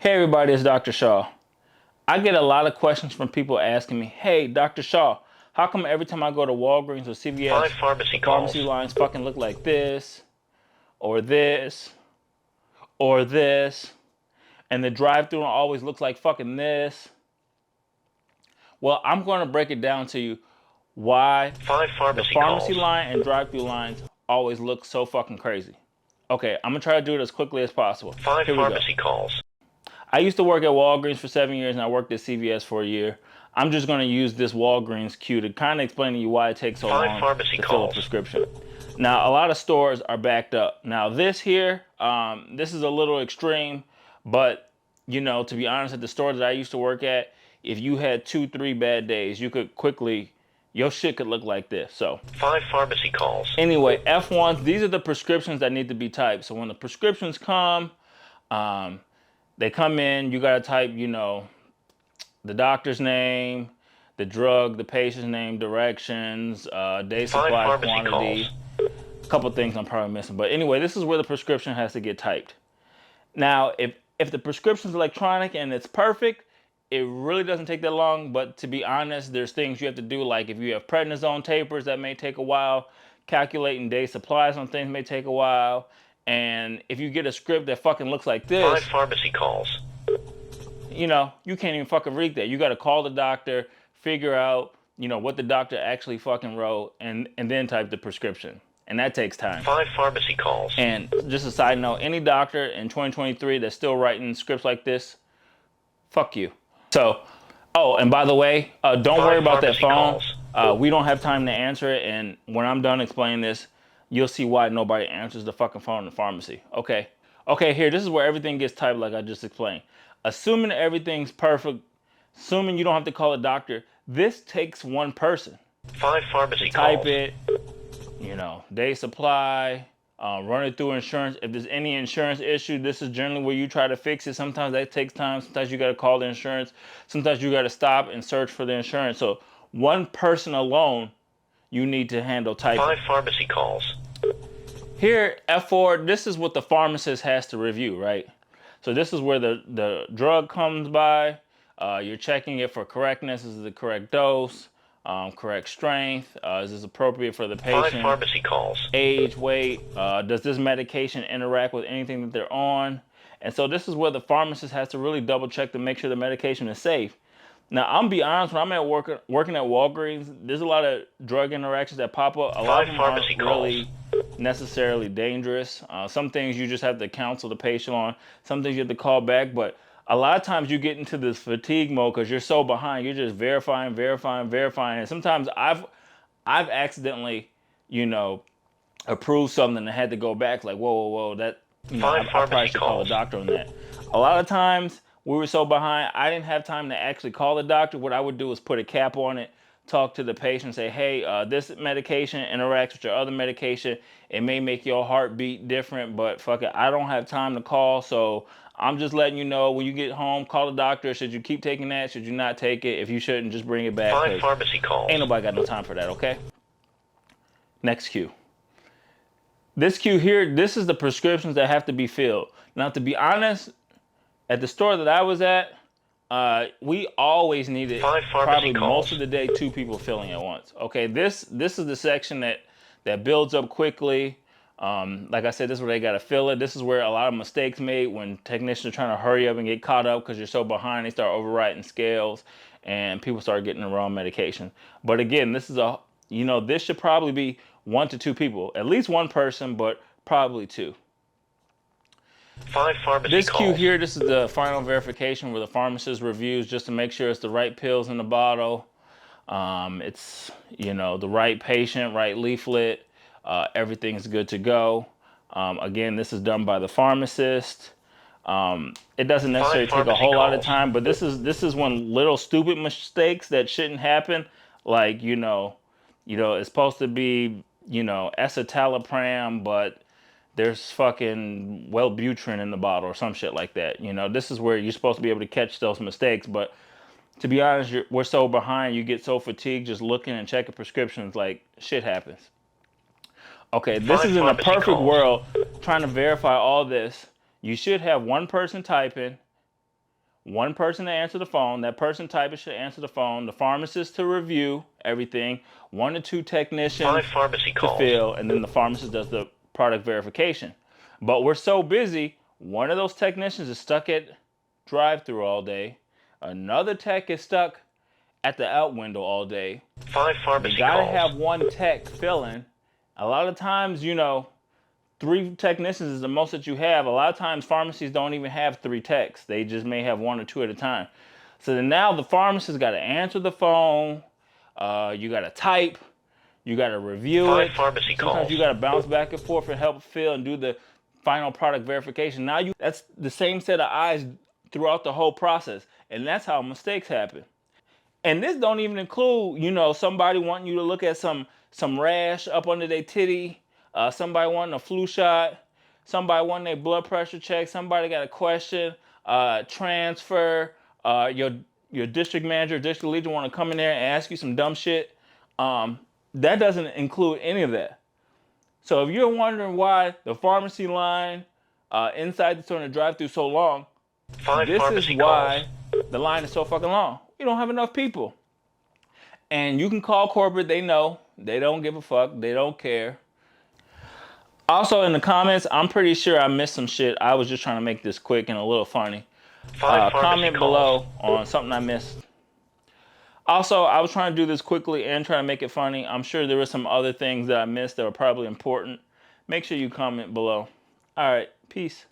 Hey everybody, it's Dr. Shaw. I get a lot of questions from people asking me, hey, Dr. Shaw, how come every time I go to Walgreens or CVS, the pharmacy lines fucking look like this, or this, or this, and the drive-thru always looks like fucking this? Well, I'm going to break it down to you why the pharmacy line and drive-thru lines always look so fucking crazy. Okay, I'm going to try to do it as quickly as possible. Here we go. I used to work at Walgreens for 7 years and I worked at CVS for a year. I'm just going to use this Walgreens cue to kind of explain to you why it takes so long to fill a prescription. Now, a lot of stores are backed up. Now, this here, this is a little extreme, but, you know, to be honest, at the store that I used to work at, if you had 2-3 bad days, you could quickly, your shit could look like this. So, 5 pharmacy calls. Anyway, F1s, these are the prescriptions that need to be typed. So when the prescriptions come, they come in, you gotta type, you know, the doctor's name, the drug, the patient's name, directions, day supply quantity, a couple things I'm probably missing. But anyway, this is where the prescription has to get typed. Now, if the prescription's electronic and it's perfect, it really doesn't take that long. But to be honest, there's things you have to do, like if you have prednisone tapers, that may take a while. Calculating day supplies on things may take a while. And if you get a script that fucking looks like this, 5 pharmacy calls. You know, you can't even fucking read that. You got to call the doctor, figure out, you know, what the doctor actually fucking wrote, and then type the prescription. And that takes time. 5 pharmacy calls. And just a side note, any doctor in 2023 that's still writing scripts like this, fuck you. So, oh, and by the way, don't worry about that phone. We don't have time to answer it. And when I'm done explaining this, you'll see why nobody answers the fucking phone in the pharmacy. Okay, here, this is where everything gets typed like I just explained. Assuming everything's perfect, assuming you don't have to call a doctor, this takes one person. 5 pharmacy calls. Type it, you know, day supply, run it through insurance. If there's any insurance issue, this is generally where you try to fix it. Sometimes that takes time. Sometimes you got to call the insurance. Sometimes you got to stop and search for the insurance. So one person alone, you need to handle typing. 5 pharmacy calls. Here, F4, this is what the pharmacist has to review, right? So this is where the drug comes by. You're checking it for correctness. Is it the correct dose? Correct strength? Is this appropriate for the patient? 5 pharmacy calls. Age, weight. Does this medication interact with anything that they're on? And so this is where the pharmacist has to really double check to make sure the medication is safe. Now, I'm be honest, when I'm at working at Walgreens, there's a lot of drug interactions that pop up. A lot of them aren't really necessarily dangerous. Some things you just have to counsel the patient on. Some things you have to call back. But a lot of times you get into this fatigue mode because you're so behind. You're just verifying. And sometimes I've accidentally, you know, approved something and had to go back like, whoa, that, you know, I probably should call a doctor on that. A lot of times, we were so behind, I didn't have time to actually call the doctor. What I would do is put a cap on it, talk to the patient, say, hey, this medication interacts with your other medication. It may make your heart beat different, but fuck it, I don't have time to call. So I'm just letting you know, when you get home, call the doctor. Should you keep taking that? Should you not take it? If you shouldn't, just bring it back. 5 pharmacy calls. Ain't nobody got no time for that, okay? Next cue. This cue here, this is the prescriptions that have to be filled. Now, to be honest, at the store that I was at, we always needed probably most of the day 2 people filling at once. Okay, this is the section that builds up quickly. Like I said, this is where they got to fill it. This is where a lot of mistakes made when technicians are trying to hurry up and get caught up because you're so behind. They start overwriting scales and people start getting the wrong medication. But again, this is this should probably be 1 to 2 people, at least 1 person, but probably 2. 5 pharmacy this calls. Cue here, this is the final verification where the pharmacist reviews just to make sure it's the right pills in the bottle. It's, you know, the right patient, right leaflet. Everything's good to go. Again, this is done by the pharmacist. It doesn't necessarily take a whole lot of time, but this is one little stupid mistakes that shouldn't happen. Like, you know, it's supposed to be, you know, escitalopram, but there's fucking Wellbutrin in the bottle or some shit like that. You know, this is where you're supposed to be able to catch those mistakes. But to be honest, we're so behind. You get so fatigued just looking and checking prescriptions, like shit happens. Okay, this is in a perfect world, trying to verify all this. You should have 1 person typing one person to answer the phone. That person typing should answer the phone. The pharmacist to review everything. 1 to 2 technicians to fill, and then the pharmacist does the product verification. But we're so busy, one of those technicians is stuck at drive-thru all day. Another tech is stuck at the out window all day. 5 pharmacy You gotta calls. have one tech filling. A lot of times, 3 technicians is the most that you have. A lot of times pharmacies don't even have 3 techs. They just may have 1 or 2 at a time. So then now the pharmacist got to answer the phone. You got to type. You got to review 5 it. pharmacy Sometimes calls. you got to bounce back and forth and help fill and do the final product verification. Now that's the same set of eyes throughout the whole process. And that's how mistakes happen. And this don't even include, somebody wanting you to look at some rash up under their titty, somebody wanting a flu shot, somebody wanting their blood pressure checked, somebody got a question, transfer, your district manager, district leader want to come in there and ask you some dumb shit. That doesn't include any of that. So if you're wondering why the pharmacy line inside the store in the drive-thru so long, 5 this is pharmacy why the line is so fucking long. We don't have enough people. And you can call corporate, they know. They don't give a fuck. They don't care. Also in the comments, I'm pretty sure I missed some shit. I was just trying to make this quick and a little funny. 5 Comment calls. below on something I missed. Also, I was trying to do this quickly and trying to make it funny. I'm sure there were some other things that I missed that were probably important. Make sure you comment below. All right, peace.